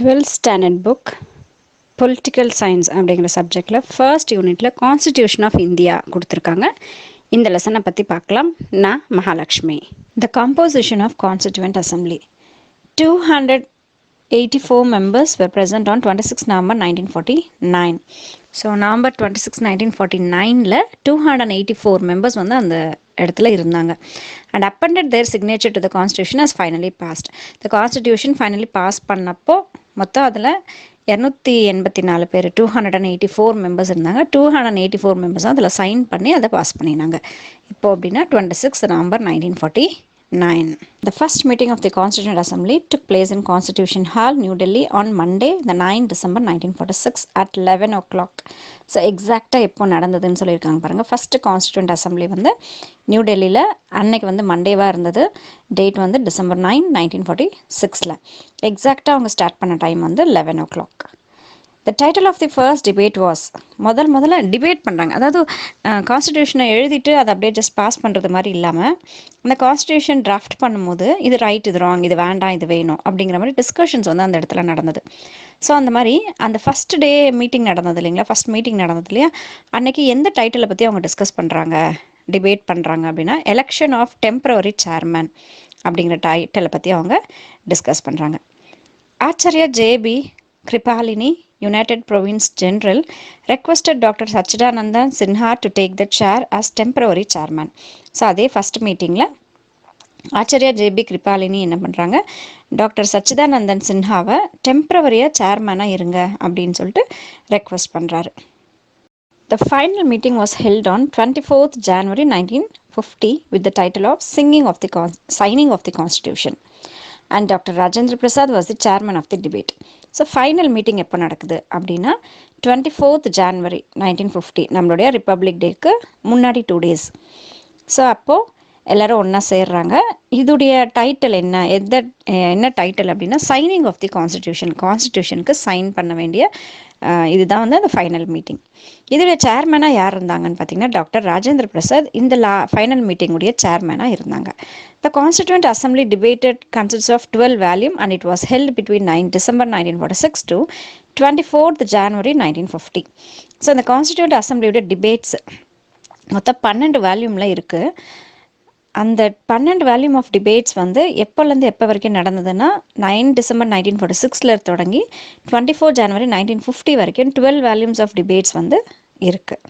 12th standard book political science அப்படிங்கிற சப்ஜெக்டில் first யூனிட்டில் கான்ஸ்டிடியூஷன் ஆஃப் இந்தியா கொடுத்துருக்காங்க. இந்த லெசனை பற்றி பார்க்கலாம். நான் மகாலட்சுமி. The composition of constituent assembly 284 members were present on 26 November 1949. So November 26, 1949ல் 284 members வந்து அந்த இடத்துல இருந்தாங்க. And appended their signature to the constitution as finally passed. the constitution finally pass பண்ணப்போ மொத்தம் அதில் 284 பேர் 284 மெம்பர்ஸ் இருந்தாங்க. 284 மெம்பர்ஸ் அதில் சைன் பண்ணி அதை பாஸ் பண்ணினாங்க. இப்போ அப்படின்னா 26 November 1949. The first meeting of the Constituent Assembly took place in Constitution Hall, New Delhi on Monday, the 9th December 1946 at 11 o'clock. So எக்ஸாக்டாக எப்போ நடந்ததுன்னு சொல்லியிருக்காங்க பாருங்கள். ஃபஸ்ட்டு கான்ஸ்டியூண்ட் அசம்பிளி வந்து நியூ டெல்லியில் அன்னைக்கு வந்து மண்டேவாக இருந்தது. டேட் வந்து December 9, 1946. எக்ஸாக்டாக அவங்க ஸ்டார்ட் பண்ண டைம் வந்து 11 o'clock. The title of the first debate was முதல்ல டிபேட் பண்ணுறாங்க. அதாவது கான்ஸ்டிடியூஷனை எழுதிட்டு அதை அப்படியே ஜஸ்ட் பாஸ் பண்ணுறது மாதிரி இல்லாமல் அந்த கான்ஸ்டிடியூஷன் டிராஃப்ட் பண்ணும்போது இது ரைட், இது ராங், இது வேண்டாம், இது வேணும் அப்படிங்கிற மாதிரி டிஸ்கஷன்ஸ் வந்து அந்த இடத்துல நடந்தது. ஸோ அந்த மாதிரி அந்த ஃபஸ்ட் டே மீட்டிங் நடந்தது இல்லைங்களா, ஃபஸ்ட் மீட்டிங் நடந்தது இல்லையா, அன்னைக்கு எந்த டைட்டிலை பற்றி அவங்க டிஸ்கஸ் பண்ணுறாங்க, டிபேட் பண்ணுறாங்க அப்படின்னா எலெக்ஷன் ஆஃப் டெம்பரரி சேர்மன் அப்படிங்கிற டைட்டிலை பற்றி அவங்க டிஸ்கஸ் பண்ணுறாங்க. Acharya JP. Kripalani, United Province General, requested Dr. Sachchidananda Sinha to take the chair as temporary chairman. So அதே ஃபஸ்ட் மீட்டிங்கில் ஆச்சாரியா ஜே.பி. கிருபாலினி என்ன பண்ணுறாங்க, டாக்டர் சச்சிதானந்தன் சின்ஹாவை டெம்பரவரியாக சேர்மனாக இருங்க அப்படின்னு சொல்லிட்டு ரெக்வஸ்ட் பண்ணுறாரு. The final meeting was held on 24th January 1950 with the title of Signing of the Constitution. And Dr. Rajendra Prasad was the chairman of the debate. So final meeting எப்போ நடக்குது அப்படின்னா 24th January 1950, நம்மளுடைய republic டேக்கு முன்னாடி 2 days. So அப்போது எல்லோரும் ஒன்றா சேர்றாங்க. இதுடைய title என்ன டைட்டில் அப்படின்னா சைனிங் ஆஃப் தி கான்ஸ்டிடியூஷனுக்கு சைன் பண்ண வேண்டிய இதுதான் வந்து அந்த ஃபைனல் மீட்டிங். இதோடைய சேர்மனாக யார் இருந்தாங்கன்னு பார்த்தீங்கன்னா டாக்டர் ராஜேந்திர பிரசாத் இந்த ஃபைனல் மீட்டிங்குடைய சேர்மனாக இருந்தாங்க. The Constituent Assembly debated consists of 12 volumes and it was held between 9 December 1946 to 24th January 1950. So அந்த Constituent Assemblyயோட டிபேட்ஸ் மொத்தம் 12 வால்யூமில் இருக்குது. அந்த 12 வால்யூம் ஆஃப் டிபேட்ஸ் வந்து எப்போலேருந்து எப்போ வரைக்கும் நடந்ததுன்னா 9 December 1946 தொடங்கி 24 January 1950 வரைக்கும் 12 வால்யூம்ஸ் ஆஃப் டிபேட்ஸ் வந்து இருக்குது.